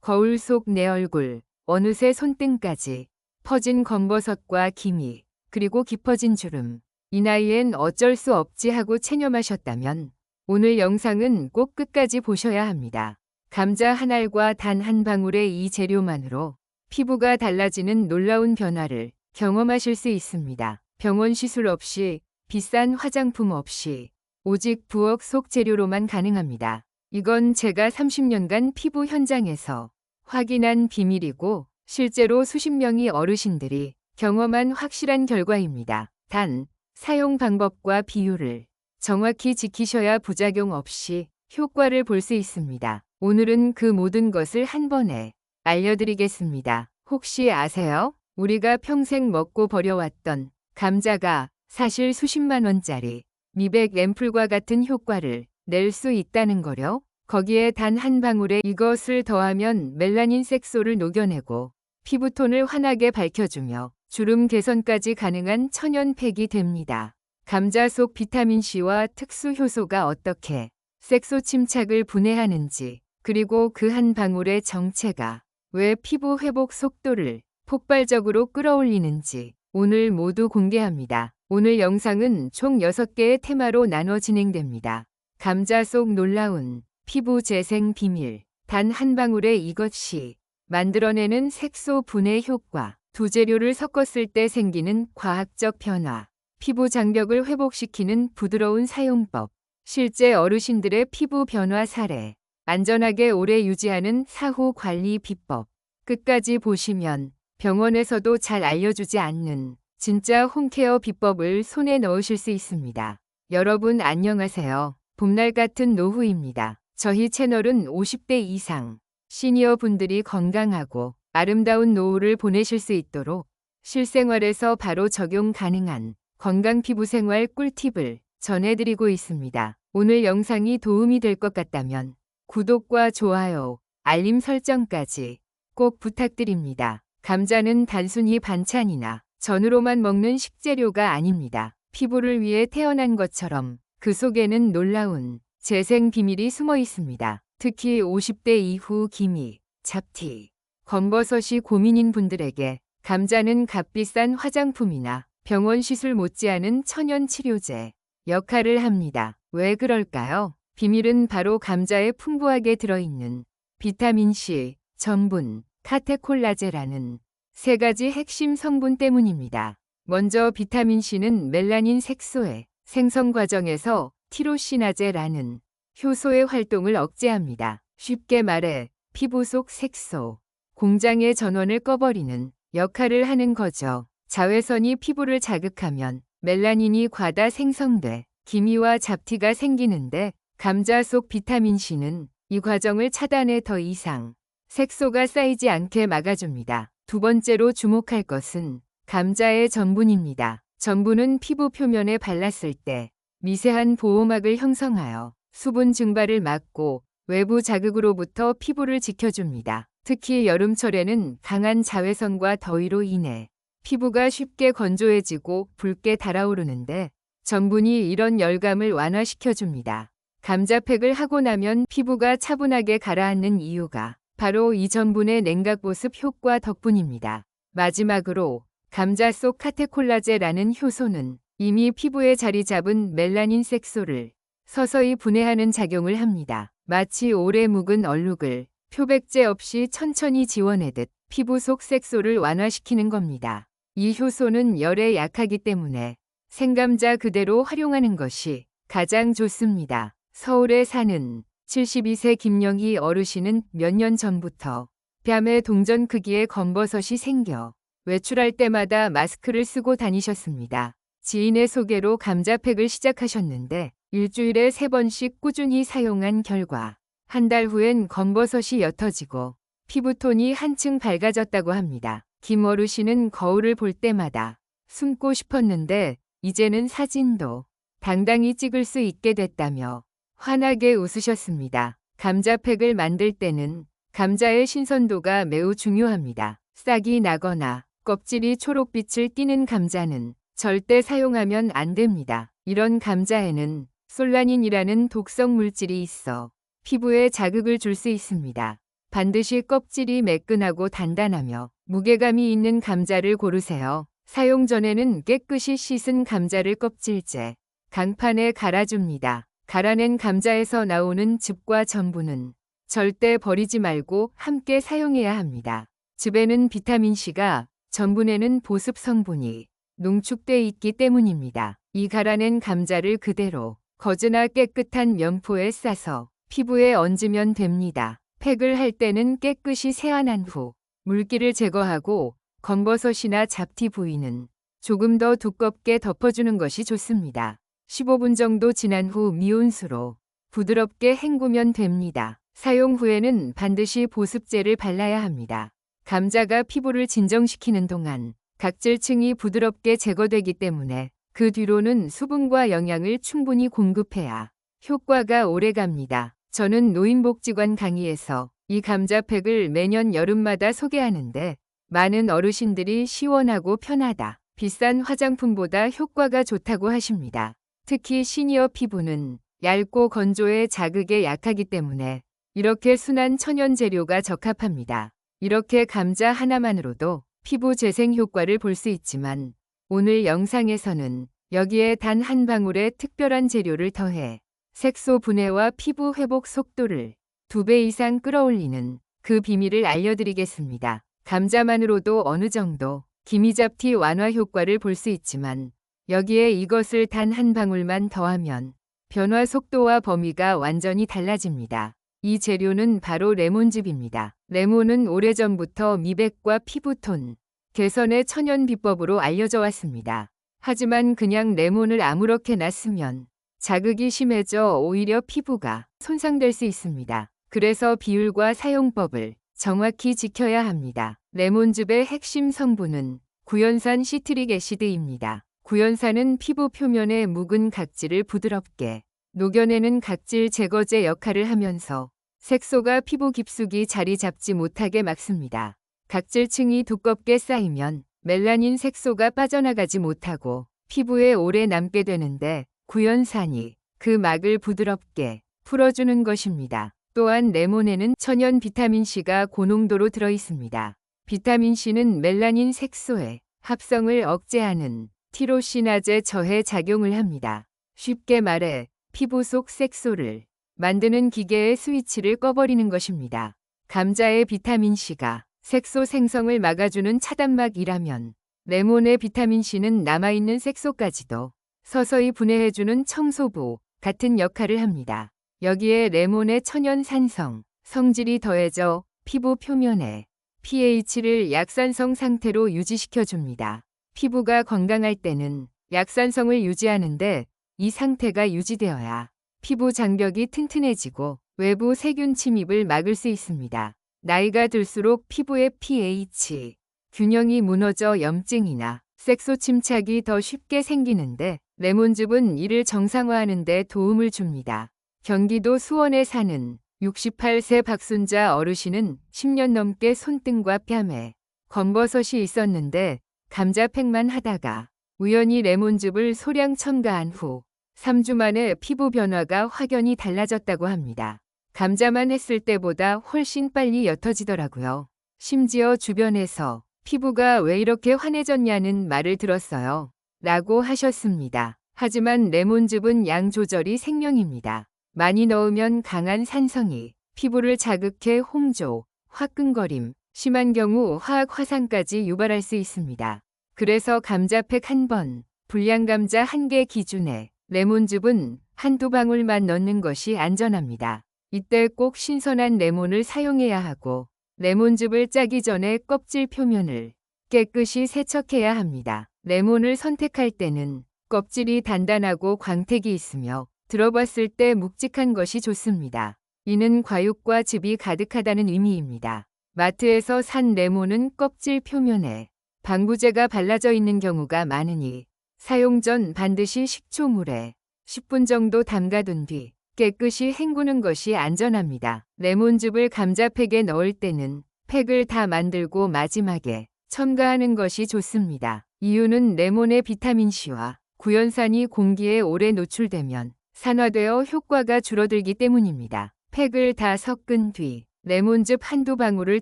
거울 속 내 얼굴, 어느새 손등까지 퍼진 검버섯과 기미, 그리고 깊어진 주름. 이 나이엔 어쩔 수 없지 하고 체념하셨다면 오늘 영상은 꼭 끝까지 보셔야 합니다. 감자 한 알과 단 한 방울의 이 재료만으로 피부가 달라지는 놀라운 변화를 경험하실 수 있습니다. 병원 시술 없이, 비싼 화장품 없이, 오직 부엌 속 재료로만 가능합니다. 이건 제가 30년간 피부 현장에서 확인한 비밀이고 실제로 수십 명의 어르신들이 경험한 확실한 결과입니다. 단, 사용 방법과 비율을 정확히 지키셔야 부작용 없이 효과를 볼 수 있습니다. 오늘은 그 모든 것을 한 번에 알려드리겠습니다. 혹시 아세요? 우리가 평생 먹고 버려왔던 감자가 사실 수십만 원짜리 미백 앰플과 같은 효과를 낼 수 있다는 거요. 거기에 단 한 방울의 이것을 더하면 멜라닌 색소를 녹여내고 피부톤을 환하게 밝혀주며 주름 개선까지 가능한 천연팩이 됩니다. 감자 속 비타민C와 특수 효소가 어떻게 색소 침착을 분해하는지, 그리고 그 한 방울의 정체가 왜 피부 회복 속도를 폭발적으로 끌어올리는지 오늘 모두 공개합니다. 오늘 영상은 총 6개의 테마로 나눠 진행됩니다. 감자 속 놀라운 피부 재생 비밀, 단 한 방울의 이것이 만들어내는 색소 분해 효과, 두 재료를 섞었을 때 생기는 과학적 변화, 피부 장벽을 회복시키는 부드러운 사용법, 실제 어르신들의 피부 변화 사례, 안전하게 오래 유지하는 사후 관리 비법. 끝까지 보시면 병원에서도 잘 알려주지 않는 진짜 홈케어 비법을 손에 넣으실 수 있습니다. 여러분 안녕하세요. 봄날 같은 노후입니다. 저희 채널은 50대 이상 시니어 분들이 건강하고 아름다운 노후를 보내실 수 있도록 실생활에서 바로 적용 가능한 건강 피부 생활 꿀팁을 전해드리고 있습니다. 오늘 영상이 도움이 될 것 같다면 구독과 좋아요, 알림 설정까지 꼭 부탁드립니다. 감자는 단순히 반찬이나 전으로만 먹는 식재료가 아닙니다. 피부를 위해 태어난 것처럼 그 속에는 놀라운 재생 비밀이 숨어 있습니다. 특히 50대 이후 기미, 잡티, 검버섯이 고민인 분들에게 감자는 값비싼 화장품이나 병원 시술 못지않은 천연 치료제 역할을 합니다. 왜 그럴까요? 비밀은 바로 감자에 풍부하게 들어있는 비타민C, 전분, 카테콜라제라는 세 가지 핵심 성분 때문입니다. 먼저 비타민C는 멜라닌 색소의 생성 과정에서 티로시나제라는 효소의 활동을 억제합니다. 쉽게 말해 피부 속 색소 공장의 전원을 꺼버리는 역할을 하는 거죠. 자외선이 피부를 자극하면 멜라닌이 과다 생성돼 기미와 잡티가 생기는데 감자 속 비타민C는 이 과정을 차단해 더 이상 색소가 쌓이지 않게 막아줍니다. 두 번째로 주목할 것은 감자의 전분입니다. 전분은 피부 표면에 발랐을 때 미세한 보호막을 형성하여 수분 증발을 막고 외부 자극으로부터 피부를 지켜줍니다. 특히 여름철에는 강한 자외선과 더위로 인해 피부가 쉽게 건조해지고 붉게 달아오르는데 전분이 이런 열감을 완화시켜줍니다. 감자팩을 하고 나면 피부가 차분하게 가라앉는 이유가 바로 이 전분의 냉각보습 효과 덕분입니다. 마지막으로 감자 속 카테콜라제라는 효소는 이미 피부에 자리 잡은 멜라닌 색소를 서서히 분해하는 작용을 합니다. 마치 오래 묵은 얼룩을 표백제 없이 천천히 지워내듯 피부 속 색소를 완화시키는 겁니다. 이 효소는 열에 약하기 때문에 생감자 그대로 활용하는 것이 가장 좋습니다. 서울에 사는 72세 김영희 어르신은 몇 년 전부터 뺨에 동전 크기의 검버섯이 생겨 외출할 때마다 마스크를 쓰고 다니셨습니다. 지인의 소개로 감자팩을 시작하셨는데 일주일에 3번씩 꾸준히 사용한 결과 한 달 후엔 검버섯이 옅어지고 피부톤이 한층 밝아졌다고 합니다. 김 어르신은 거울을 볼 때마다 숨고 싶었는데 이제는 사진도 당당히 찍을 수 있게 됐다며 환하게 웃으셨습니다. 감자팩을 만들 때는 감자의 신선도가 매우 중요합니다. 싹이 나거나 껍질이 초록빛을 띠는 감자는 절대 사용하면 안 됩니다. 이런 감자에는 솔라닌이라는 독성 물질이 있어 피부에 자극을 줄 수 있습니다. 반드시 껍질이 매끈하고 단단하며 무게감이 있는 감자를 고르세요. 사용 전에는 깨끗이 씻은 감자를 껍질째 강판에 갈아줍니다. 갈아낸 감자에서 나오는 즙과 전분은 절대 버리지 말고 함께 사용해야 합니다. 즙에는 비타민C가, 전분에는 보습 성분이 농축돼 있기 때문입니다. 이 갈아낸 감자를 그대로 거즈나 깨끗한 면포에 싸서 피부에 얹으면 됩니다. 팩을 할 때는 깨끗이 세안한 후 물기를 제거하고 검버섯이나 잡티 부위는 조금 더 두껍게 덮어주는 것이 좋습니다. 15분 정도 지난 후 미온수로 부드럽게 헹구면 됩니다. 사용 후에는 반드시 보습제를 발라야 합니다. 감자가 피부를 진정시키는 동안 각질층이 부드럽게 제거되기 때문에 그 뒤로는 수분과 영양을 충분히 공급해야 효과가 오래갑니다. 저는 노인복지관 강의에서 이 감자팩을 매년 여름마다 소개하는데 많은 어르신들이 시원하고 편하다, 비싼 화장품보다 효과가 좋다고 하십니다. 특히 시니어 피부는 얇고 건조해 자극에 약하기 때문에 이렇게 순한 천연 재료가 적합합니다. 이렇게 감자 하나만으로도 피부 재생 효과를 볼 수 있지만 오늘 영상에서는 여기에 단 한 방울의 특별한 재료를 더해 색소 분해와 피부 회복 속도를 2배 이상 끌어올리는 그 비밀을 알려드리겠습니다. 감자만으로도 어느 정도 기미잡티 완화 효과를 볼 수 있지만 여기에 이것을 단 한 방울만 더하면 변화 속도와 범위가 완전히 달라집니다. 이 재료는 바로 레몬즙입니다. 레몬은 오래전부터 미백과 피부톤 개선의 천연 비법으로 알려져 왔습니다. 하지만 그냥 레몬을 아무렇게나 쓰면 자극이 심해져 오히려 피부가 손상될 수 있습니다. 그래서 비율과 사용법을 정확히 지켜야 합니다. 레몬즙의 핵심 성분은 구연산 시트릭 애시드입니다. 구연산은 피부 표면의 묵은 각질을 부드럽게 녹여내는 각질 제거제 역할을 하면서 색소가 피부 깊숙이 자리 잡지 못하게 막습니다. 각질층이 두껍게 쌓이면 멜라닌 색소가 빠져나가지 못하고 피부에 오래 남게 되는데 구연산이 그 막을 부드럽게 풀어주는 것입니다. 또한 레몬에는 천연 비타민C가 고농도로 들어있습니다. 비타민C는 멜라닌 색소의 합성을 억제하는 티로시나제 저해 작용을 합니다. 쉽게 말해 피부 속 색소를 만드는 기계의 스위치를 꺼버리는 것입니다. 감자의 비타민C가 색소 생성을 막아주는 차단막이라면 레몬의 비타민C는 남아있는 색소까지도 서서히 분해해주는 청소부 같은 역할을 합니다. 여기에 레몬의 천연 산성, 성질이 더해져 피부 표면에 pH를 약산성 상태로 유지시켜줍니다. 피부가 건강할 때는 약산성을 유지하는데 이 상태가 유지되어야 피부 장벽이 튼튼해지고 외부 세균 침입을 막을 수 있습니다. 나이가 들수록 피부의 pH 균형이 무너져 염증이나 색소 침착이 더 쉽게 생기는데 레몬즙은 이를 정상화하는 데 도움을 줍니다. 경기도 수원에 사는 68세 박순자 어르신은 10년 넘게 손등과 뺨에 검버섯이 있었는데 감자팩만 하다가 우연히 레몬즙을 소량 첨가한 후 3주 만에 피부 변화가 확연히 달라졌다고 합니다. 감자만 했을 때보다 훨씬 빨리 옅어지더라고요. 심지어 주변에서 피부가 왜 이렇게 환해졌냐는 말을 들었어요. 라고 하셨습니다. 하지만 레몬즙은 양 조절이 생명입니다. 많이 넣으면 강한 산성이 피부를 자극해 홍조, 화끈거림, 심한 경우 화학 화상까지 유발할 수 있습니다. 그래서 감자팩 한 번, 불량 감자 1개 기준에 레몬즙은 한두 방울만 넣는 것이 안전합니다. 이때 꼭 신선한 레몬을 사용해야 하고 레몬즙을 짜기 전에 껍질 표면을 깨끗이 세척해야 합니다. 레몬을 선택할 때는 껍질이 단단하고 광택이 있으며 들어봤을 때 묵직한 것이 좋습니다. 이는 과육과 즙이 가득하다는 의미입니다. 마트에서 산 레몬은 껍질 표면에 방부제가 발라져 있는 경우가 많으니 사용 전 반드시 식초물에 10분 정도 담가둔 뒤 깨끗이 헹구는 것이 안전합니다. 레몬즙을 감자팩에 넣을 때는 팩을 다 만들고 마지막에 첨가하는 것이 좋습니다. 이유는 레몬의 비타민C와 구연산이 공기에 오래 노출되면 산화되어 효과가 줄어들기 때문입니다. 팩을 다 섞은 뒤 레몬즙 한두 방울을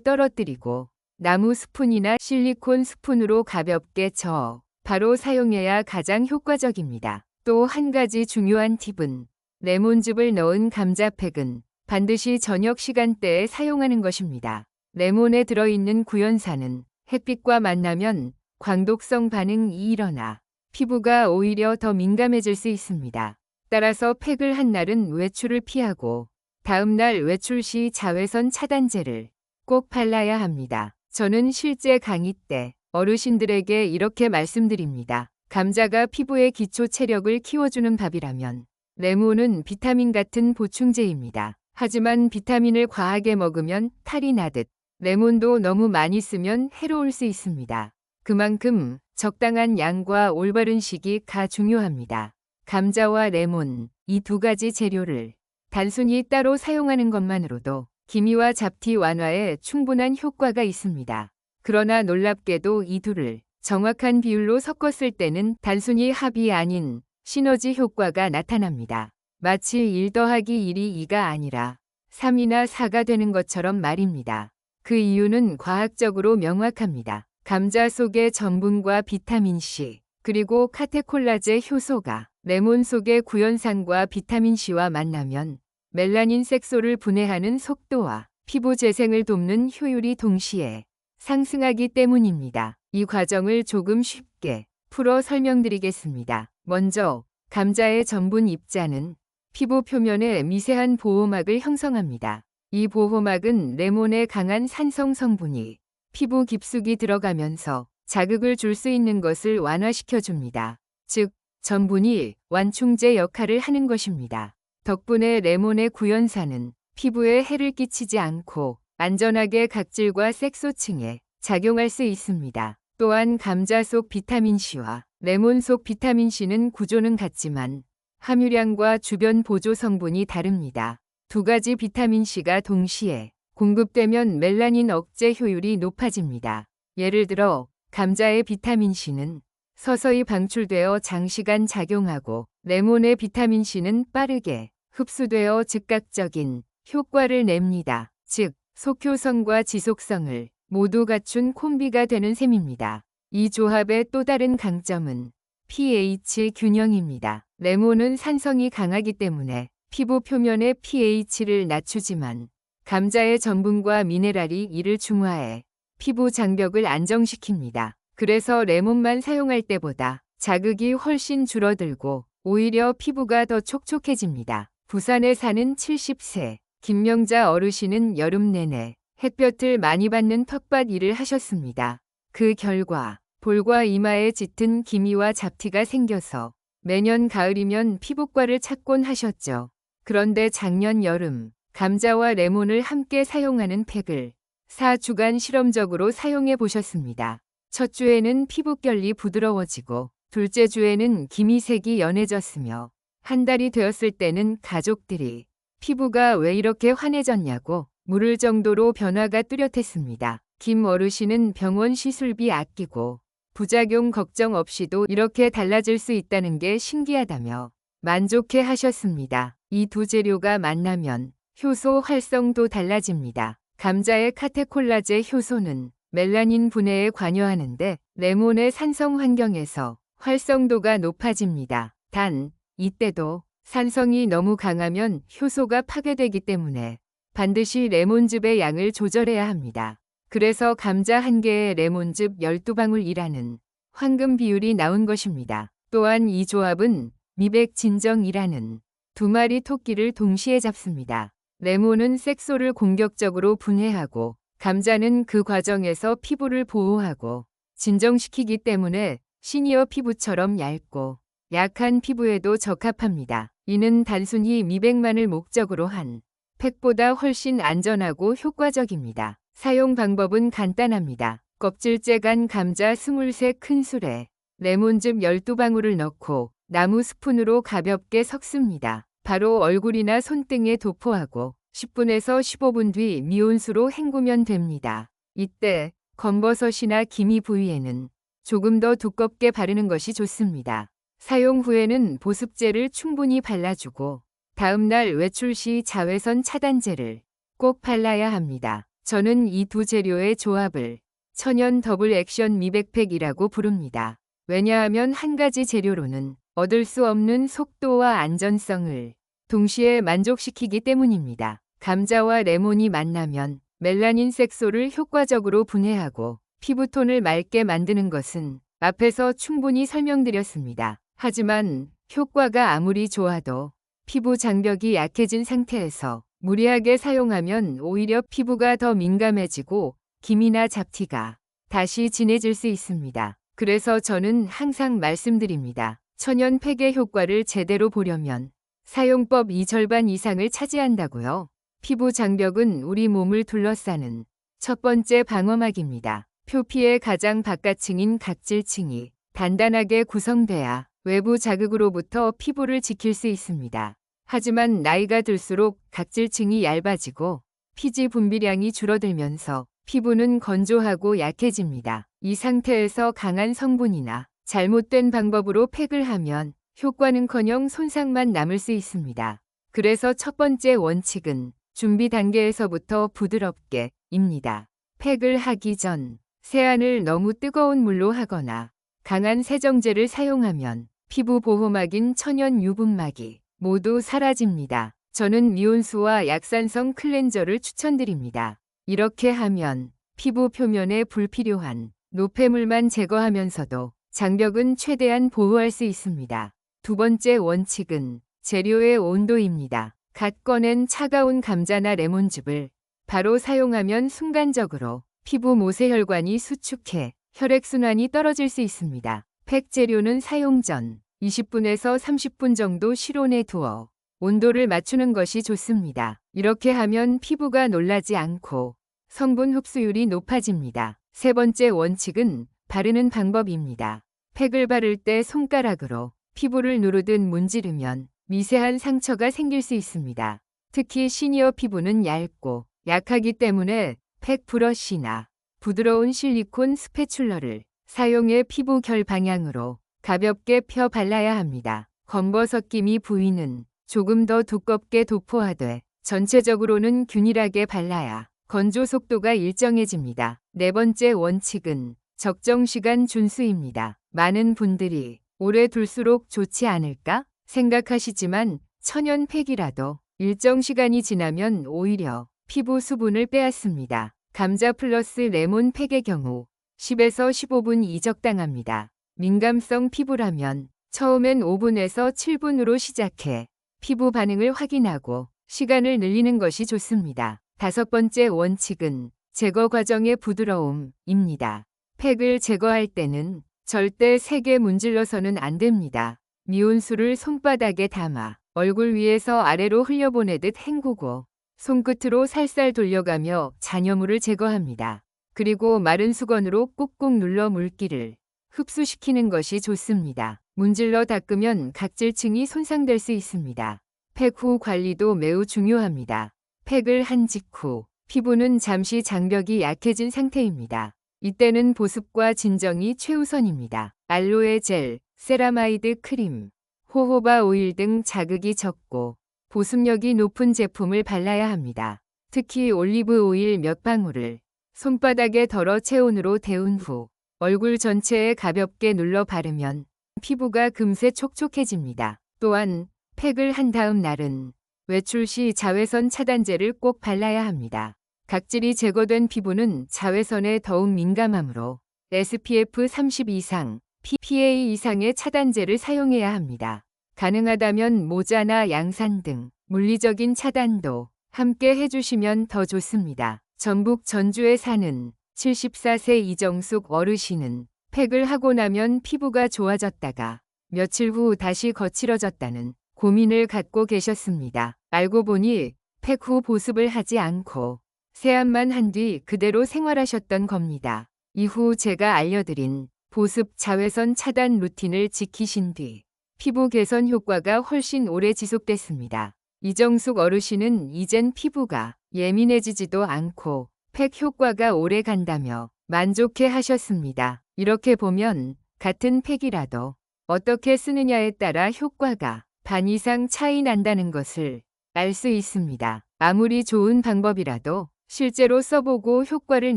떨어뜨리고 나무 스푼이나 실리콘 스푼으로 가볍게 저어 바로 사용해야 가장 효과적입니다. 또 한 가지 중요한 팁은 레몬즙을 넣은 감자팩은 반드시 저녁 시간대에 사용하는 것입니다. 레몬에 들어있는 구연산은 햇빛과 만나면 광독성 반응이 일어나 피부가 오히려 더 민감해질 수 있습니다. 따라서 팩을 한 날은 외출을 피하고 다음 날 외출 시 자외선 차단제를 꼭 발라야 합니다. 저는 실제 강의 때 어르신들에게 이렇게 말씀드립니다. 감자가 피부의 기초 체력을 키워주는 밥이라면 레몬은 비타민 같은 보충제입니다. 하지만 비타민을 과하게 먹으면 탈이 나듯 레몬도 너무 많이 쓰면 해로울 수 있습니다. 그만큼 적당한 양과 올바른 시기가 중요합니다. 감자와 레몬, 이 두 가지 재료를 단순히 따로 사용하는 것만으로도 기미와 잡티 완화에 충분한 효과가 있습니다. 그러나 놀랍게도 이 둘을 정확한 비율로 섞었을 때는 단순히 합이 아닌 시너지 효과가 나타납니다. 마치 1 더하기 1이 2가 아니라 3이나 4가 되는 것처럼 말입니다. 그 이유는 과학적으로 명확합니다. 감자 속의 전분과 비타민C, 그리고 카테콜라제 효소가 레몬 속의 구연산과 비타민C와 만나면 멜라닌 색소를 분해하는 속도와 피부 재생을 돕는 효율이 동시에 상승하기 때문입니다. 이 과정을 조금 쉽게 풀어 설명드리겠습니다. 먼저 감자의 전분 입자는 피부 표면에 미세한 보호막을 형성합니다. 이 보호막은 레몬의 강한 산성 성분이 피부 깊숙이 들어가면서 자극을 줄 수 있는 것을 완화시켜줍니다. 즉, 전분이 완충제 역할을 하는 것입니다. 덕분에 레몬의 구연산은 피부에 해를 끼치지 않고 안전하게 각질과 색소층에 작용할 수 있습니다. 또한 감자 속 비타민C와 레몬 속 비타민C는 구조는 같지만 함유량과 주변 보조 성분이 다릅니다. 두 가지 비타민C가 동시에 공급되면 멜라닌 억제 효율이 높아집니다. 예를 들어 감자의 비타민C는 서서히 방출되어 장시간 작용하고 레몬의 비타민C는 빠르게 흡수되어 즉각적인 효과를 냅니다. 즉, 속효성과 지속성을 모두 갖춘 콤비가 되는 셈입니다. 이 조합의 또 다른 강점은 pH 균형입니다. 레몬은 산성이 강하기 때문에 피부 표면의 pH를 낮추지만 감자의 전분과 미네랄이 이를 중화해 피부 장벽을 안정시킵니다. 그래서 레몬만 사용할 때보다 자극이 훨씬 줄어들고 오히려 피부가 더 촉촉해집니다. 부산에 사는 70세 김명자 어르신은 여름 내내 햇볕을 많이 받는 텃밭 일을 하셨습니다. 그 결과 볼과 이마에 짙은 기미와 잡티가 생겨서 매년 가을이면 피부과를 찾곤 하셨죠. 그런데 작년 여름 감자와 레몬을 함께 사용하는 팩을 4주간 실험적으로 사용해 보셨습니다. 첫 주에는 피부결이 부드러워지고 둘째 주에는 기미색이 연해졌으며 한 달이 되었을 때는 가족들이 피부가 왜 이렇게 환해졌냐고 물을 정도로 변화가 뚜렷했습니다. 김 어르신은 병원 시술비 아끼고 부작용 걱정 없이도 이렇게 달라질 수 있다는 게 신기하다며 만족해 하셨습니다. 이 두 재료가 만나면 효소 활성도 달라집니다. 감자의 카테콜라제 효소는 멜라닌 분해에 관여하는데 레몬의 산성 환경에서 활성도가 높아집니다. 단, 이때도 산성이 너무 강하면 효소가 파괴되기 때문에 반드시 레몬즙의 양을 조절해야 합니다. 그래서 감자 1개에 레몬즙 12방울이라는 황금 비율이 나온 것입니다. 또한 이 조합은 미백 진정이라는 두 마리 토끼를 동시에 잡습니다. 레몬은 색소를 공격적으로 분해하고 감자는 그 과정에서 피부를 보호하고 진정시키기 때문에 시니어 피부처럼 얇고 약한 피부에도 적합합니다. 이는 단순히 미백만을 목적으로 한 팩보다 훨씬 안전하고 효과적입니다. 사용 방법은 간단합니다. 껍질째 간 감자 23큰술에 레몬즙 12방울을 넣고 나무 스푼으로 가볍게 섞습니다. 바로 얼굴이나 손등에 도포하고 10분에서 15분 뒤 미온수로 헹구면 됩니다. 이때 검버섯이나 기미 부위에는 조금 더 두껍게 바르는 것이 좋습니다. 사용 후에는 보습제를 충분히 발라주고 다음 날 외출 시 자외선 차단제를 꼭 발라야 합니다. 저는 이 두 재료의 조합을 천연 더블 액션 미백팩이라고 부릅니다. 왜냐하면 한 가지 재료로는 얻을 수 없는 속도와 안전성을 동시에 만족시키기 때문입니다. 감자와 레몬이 만나면 멜라닌 색소를 효과적으로 분해하고 피부톤을 맑게 만드는 것은 앞에서 충분히 설명드렸습니다. 하지만 효과가 아무리 좋아도 피부 장벽이 약해진 상태에서 무리하게 사용하면 오히려 피부가 더 민감해지고 기미나 잡티가 다시 진해질 수 있습니다. 그래서 저는 항상 말씀드립니다. 천연 팩의 효과를 제대로 보려면 사용법 이 절반 이상을 차지한다고요. 피부 장벽은 우리 몸을 둘러싸는 첫 번째 방어막입니다. 표피의 가장 바깥층인 각질층이 단단하게 구성돼야 외부 자극으로부터 피부를 지킬 수 있습니다. 하지만 나이가 들수록 각질층이 얇아지고 피지 분비량이 줄어들면서 피부는 건조하고 약해집니다. 이 상태에서 강한 성분이나 잘못된 방법으로 팩을 하면 효과는커녕 손상만 남을 수 있습니다. 그래서 첫 번째 원칙은 준비 단계에서부터 부드럽게 입니다. 팩을 하기 전 세안을 너무 뜨거운 물로 하거나 강한 세정제를 사용하면 피부 보호막인 천연 유분막이 모두 사라집니다. 저는 미온수와 약산성 클렌저를 추천드립니다. 이렇게 하면 피부 표면에 불필요한 노폐물만 제거하면서도 장벽은 최대한 보호할 수 있습니다. 두 번째 원칙은 재료의 온도입니다. 갓 꺼낸 차가운 감자나 레몬즙을 바로 사용하면 순간적으로 피부 모세혈관이 수축해 혈액순환이 떨어질 수 있습니다. 팩 재료는 사용 전 20분에서 30분 정도 실온에 두어 온도를 맞추는 것이 좋습니다. 이렇게 하면 피부가 놀라지 않고 성분 흡수율이 높아집니다. 세 번째 원칙은 바르는 방법입니다. 팩을 바를 때 손가락으로 피부를 누르듯 문지르면 미세한 상처가 생길 수 있습니다. 특히 시니어 피부는 얇고 약하기 때문에 팩 브러쉬나 부드러운 실리콘 스패츌러를 사용해 피부 결 방향으로 가볍게 펴 발라야 합니다. 검버섯기미 부위는 조금 더 두껍게 도포하되 전체적으로는 균일하게 발라야 건조 속도가 일정해집니다. 네 번째 원칙은 적정 시간 준수입니다. 많은 분들이 오래 둘수록 좋지 않을까 생각하시지만 천연 팩이라도 일정 시간이 지나면 오히려 피부 수분을 빼앗습니다. 감자 플러스 레몬 팩의 경우 10에서 15분이 적당합니다. 민감성 피부라면 처음엔 5분에서 7분으로 시작해 피부 반응을 확인하고 시간을 늘리는 것이 좋습니다. 다섯 번째 원칙은 제거 과정의 부드러움입니다. 팩을 제거할 때는 절대 세게 문질러서는 안 됩니다. 미온수를 손바닥에 담아 얼굴 위에서 아래로 흘려보내듯 헹구고 손끝으로 살살 돌려가며 잔여물을 제거합니다. 그리고 마른 수건으로 꾹꾹 눌러 물기를 흡수시키는 것이 좋습니다. 문질러 닦으면 각질층이 손상될 수 있습니다. 팩 후 관리도 매우 중요합니다. 팩을 한 직후 피부는 잠시 장벽이 약해진 상태입니다. 이때는 보습과 진정이 최우선입니다. 알로에 젤, 세라마이드 크림, 호호바 오일 등 자극이 적고 보습력이 높은 제품을 발라야 합니다. 특히 올리브 오일 몇 방울을 손바닥에 덜어 체온으로 데운 후 얼굴 전체에 가볍게 눌러 바르면 피부가 금세 촉촉해집니다. 또한 팩을 한 다음 날은 외출 시 자외선 차단제를 꼭 발라야 합니다. 각질이 제거된 피부는 자외선에 더욱 민감하므로 SPF 30 이상, PA 이상의 차단제를 사용해야 합니다. 가능하다면 모자나 양산 등 물리적인 차단도 함께 해주시면 더 좋습니다. 전북 전주에 사는 74세 이정숙 어르신은 팩을 하고 나면 피부가 좋아졌다가 며칠 후 다시 거칠어졌다는 고민을 갖고 계셨습니다. 알고 보니 팩 후 보습을 하지 않고 세안만 한 뒤 그대로 생활하셨던 겁니다. 이후 제가 알려드린 보습 자외선 차단 루틴을 지키신 뒤 피부 개선 효과가 훨씬 오래 지속됐습니다. 이정숙 어르신은 이젠 피부가 예민해지지도 않고 팩 효과가 오래 간다며 만족해 하셨습니다. 이렇게 보면 같은 팩이라도 어떻게 쓰느냐에 따라 효과가 반 이상 차이 난다는 것을 알 수 있습니다. 아무리 좋은 방법이라도 실제로 써보고 효과를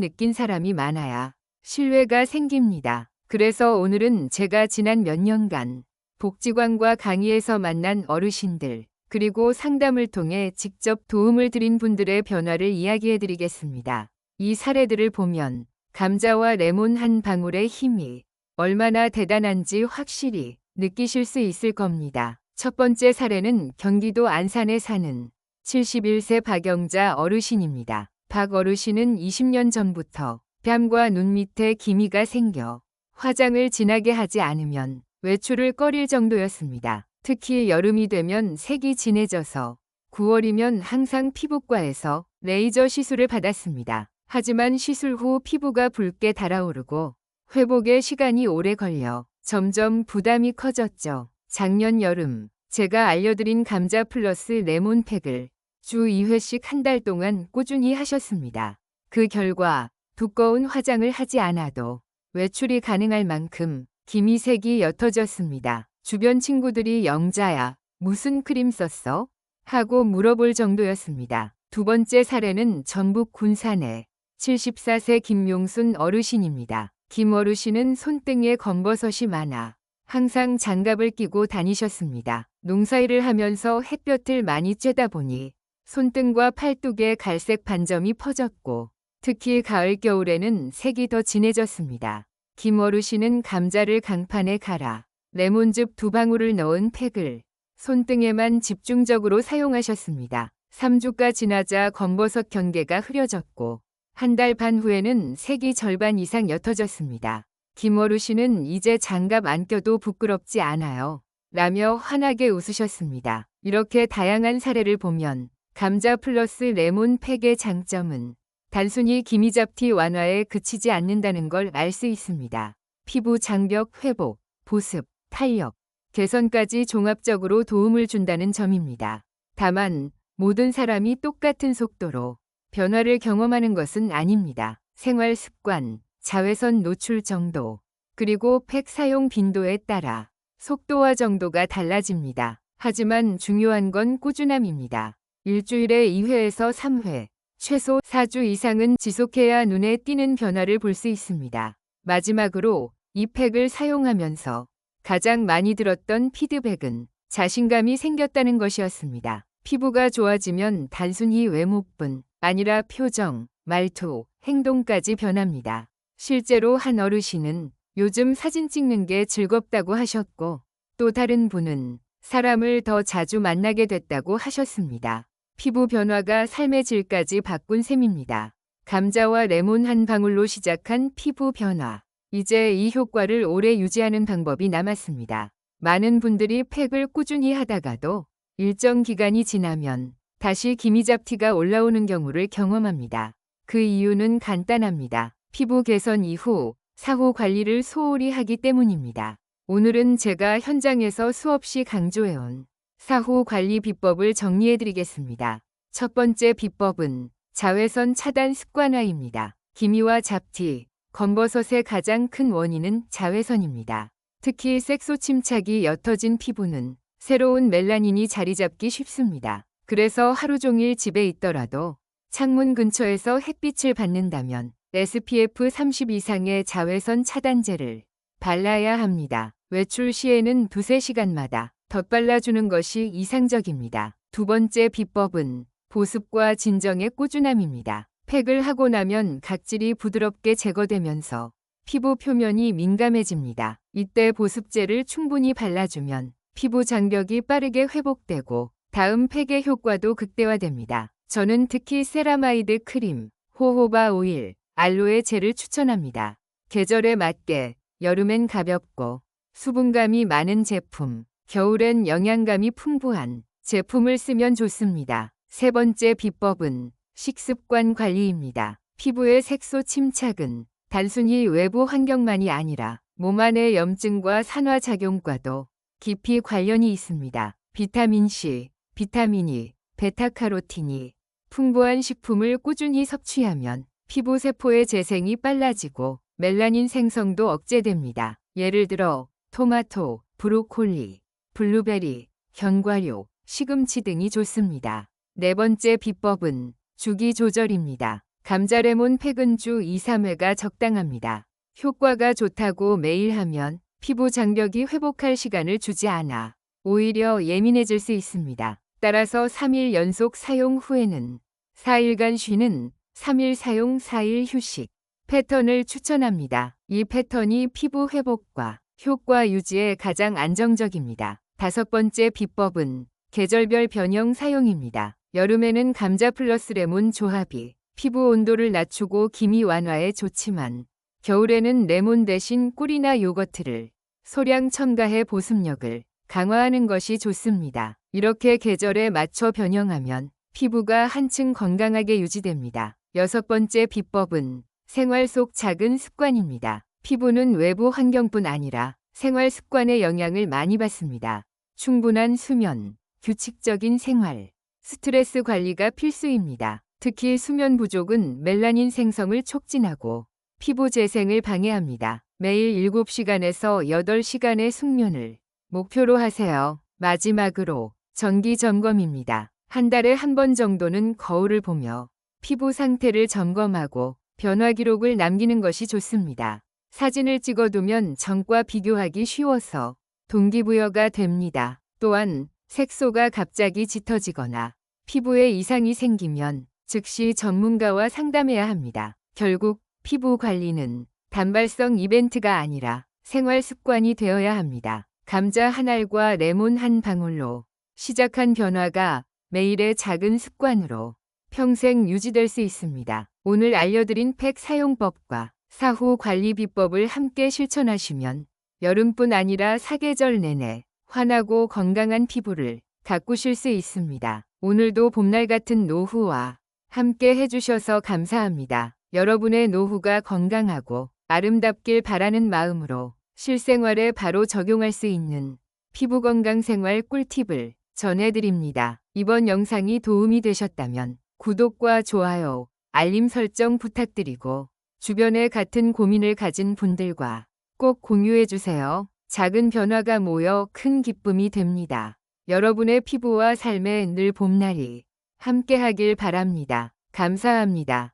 느낀 사람이 많아야 신뢰가 생깁니다. 그래서 오늘은 제가 지난 몇 년간 복지관과 강의에서 만난 어르신들, 그리고 상담을 통해 직접 도움을 드린 분들의 변화를 이야기해 드리겠습니다. 이 사례들을 보면 감자와 레몬 한 방울의 힘이 얼마나 대단한지 확실히 느끼실 수 있을 겁니다. 첫 번째 사례는 경기도 안산에 사는 71세 박영자 어르신입니다. 박 어르신은 20년 전부터 뺨과 눈 밑에 기미가 생겨 화장을 진하게 하지 않으면 외출을 꺼릴 정도였습니다. 특히 여름이 되면 색이 진해져서 9월이면 항상 피부과에서 레이저 시술을 받았습니다. 하지만 시술 후 피부가 붉게 달아오르고 회복에 시간이 오래 걸려 점점 부담이 커졌죠. 작년 여름 제가 알려드린 감자 플러스 레몬 팩을 주 2회씩 한 달 동안 꾸준히 하셨습니다. 그 결과 두꺼운 화장을 하지 않아도 외출이 가능할 만큼 기미색이 옅어졌습니다. 주변 친구들이 영자야, 무슨 크림 썼어? 하고 물어볼 정도였습니다. 두 번째 사례는 전북 군산의 74세 김용순 어르신입니다. 김 어르신은 손등에 검버섯이 많아 항상 장갑을 끼고 다니셨습니다. 농사일을 하면서 햇볕을 많이 쬐다 보니 손등과 팔뚝에 갈색 반점이 퍼졌고 특히 가을 겨울에는 색이 더 진해졌습니다. 김 어르신은 감자를 강판에 갈아 레몬즙 2방울을 넣은 팩을 손등에만 집중적으로 사용하셨습니다. 3주가 지나자 검버섯 경계가 흐려졌고 한 달 반 후에는 색이 절반 이상 옅어졌습니다. 김 어르신은 이제 장갑 안 껴도 부끄럽지 않아요. 라며 환하게 웃으셨습니다. 이렇게 다양한 사례를 보면 감자 플러스 레몬 팩의 장점은 단순히 기미잡티 완화에 그치지 않는다는 걸 알 수 있습니다. 피부 장벽 회복, 보습, 탄력, 개선까지 종합적으로 도움을 준다는 점입니다. 다만 모든 사람이 똑같은 속도로 변화를 경험하는 것은 아닙니다. 생활 습관, 자외선 노출 정도, 그리고 팩 사용 빈도에 따라 속도와 정도가 달라집니다. 하지만 중요한 건 꾸준함입니다. 일주일에 2회에서 3회, 최소 4주 이상은 지속해야 눈에 띄는 변화를 볼 수 있습니다. 마지막으로 이 팩을 사용하면서 가장 많이 들었던 피드백은 자신감이 생겼다는 것이었습니다. 피부가 좋아지면 단순히 외모뿐 아니라 표정, 말투, 행동까지 변합니다. 실제로 한 어르신은 요즘 사진 찍는 게 즐겁다고 하셨고 또 다른 분은 사람을 더 자주 만나게 됐다고 하셨습니다. 피부 변화가 삶의 질까지 바꾼 셈입니다. 감자와 레몬 한 방울로 시작한 피부 변화. 이제 이 효과를 오래 유지하는 방법이 남았습니다. 많은 분들이 팩을 꾸준히 하다가도 일정 기간이 지나면 다시 기미잡티가 올라오는 경우를 경험합니다. 그 이유는 간단합니다. 피부 개선 이후 사후 관리를 소홀히 하기 때문입니다. 오늘은 제가 현장에서 수없이 강조해온 사후 관리 비법을 정리해드리겠습니다. 첫 번째 비법은 자외선 차단 습관화입니다. 기미와 잡티, 검버섯의 가장 큰 원인은 자외선입니다. 특히 색소 침착이 옅어진 피부는 새로운 멜라닌이 자리 잡기 쉽습니다. 그래서 하루 종일 집에 있더라도 창문 근처에서 햇빛을 받는다면 SPF 30 이상의 자외선 차단제를 발라야 합니다. 외출 시에는 2~3시간마다 덧발라주는 것이 이상적입니다. 두 번째 비법은 보습과 진정의 꾸준함입니다. 팩을 하고 나면 각질이 부드럽게 제거되면서 피부 표면이 민감해집니다. 이때 보습제를 충분히 발라주면 피부 장벽이 빠르게 회복되고 다음 팩의 효과도 극대화됩니다. 저는 특히 세라마이드 크림, 호호바 오일, 알로에 젤을 추천합니다. 계절에 맞게 여름엔 가볍고 수분감이 많은 제품, 겨울엔 영양감이 풍부한 제품을 쓰면 좋습니다. 세 번째 비법은 식습관 관리입니다. 피부의 색소 침착은 단순히 외부 환경만이 아니라 몸 안의 염증과 산화작용과도 깊이 관련이 있습니다. 비타민C, 비타민 E, 베타카로틴이 풍부한 식품을 꾸준히 섭취하면 피부 세포의 재생이 빨라지고 멜라닌 생성도 억제됩니다. 예를 들어 토마토, 브로콜리, 블루베리, 견과류, 시금치 등이 좋습니다. 네 번째 비법은 주기 조절입니다. 감자 레몬 팩은 주 2, 3회가 적당합니다. 효과가 좋다고 매일 하면 피부 장벽이 회복할 시간을 주지 않아 오히려 예민해질 수 있습니다. 따라서 3일 연속 사용 후에는 4일간 쉬는 3일 사용 4일 휴식 패턴을 추천합니다. 이 패턴이 피부 회복과 효과 유지에 가장 안정적입니다. 다섯 번째 비법은 계절별 변형 사용입니다. 여름에는 감자 플러스 레몬 조합이 피부 온도를 낮추고 기미 완화에 좋지만 겨울에는 레몬 대신 꿀이나 요거트를 소량 첨가해 보습력을 강화하는 것이 좋습니다. 이렇게 계절에 맞춰 변형하면 피부가 한층 건강하게 유지됩니다. 여섯 번째 비법은 생활 속 작은 습관입니다. 피부는 외부 환경뿐 아니라 생활 습관의 영향을 많이 받습니다. 충분한 수면, 규칙적인 생활, 스트레스 관리가 필수입니다. 특히 수면 부족은 멜라닌 생성을 촉진하고 피부 재생을 방해합니다. 매일 7시간에서 8시간의 숙면을 목표로 하세요. 마지막으로 정기 점검입니다. 한 달에 한 번 정도는 거울을 보며 피부 상태를 점검하고 변화 기록을 남기는 것이 좋습니다. 사진을 찍어두면 전과 비교하기 쉬워서 동기부여가 됩니다. 또한 색소가 갑자기 짙어지거나 피부에 이상이 생기면 즉시 전문가와 상담해야 합니다. 결국 피부 관리는 단발성 이벤트가 아니라 생활 습관이 되어야 합니다. 감자 한 알과 레몬 한 방울로 시작한 변화가 매일의 작은 습관으로 평생 유지될 수 있습니다. 오늘 알려드린 팩 사용법과 사후 관리 비법을 함께 실천하시면 여름뿐 아니라 사계절 내내 환하고 건강한 피부를 가꾸실 수 있습니다. 오늘도 봄날 같은 노후와 함께 해주셔서 감사합니다. 여러분의 노후가 건강하고 아름답길 바라는 마음으로 실생활에 바로 적용할 수 있는 피부 건강 생활 꿀팁을 전해드립니다. 이번 영상이 도움이 되셨다면 구독과 좋아요, 알림 설정 부탁드리고 주변에 같은 고민을 가진 분들과 꼭 공유해주세요. 작은 변화가 모여 큰 기쁨이 됩니다. 여러분의 피부와 삶에 늘 봄날이 함께하길 바랍니다. 감사합니다.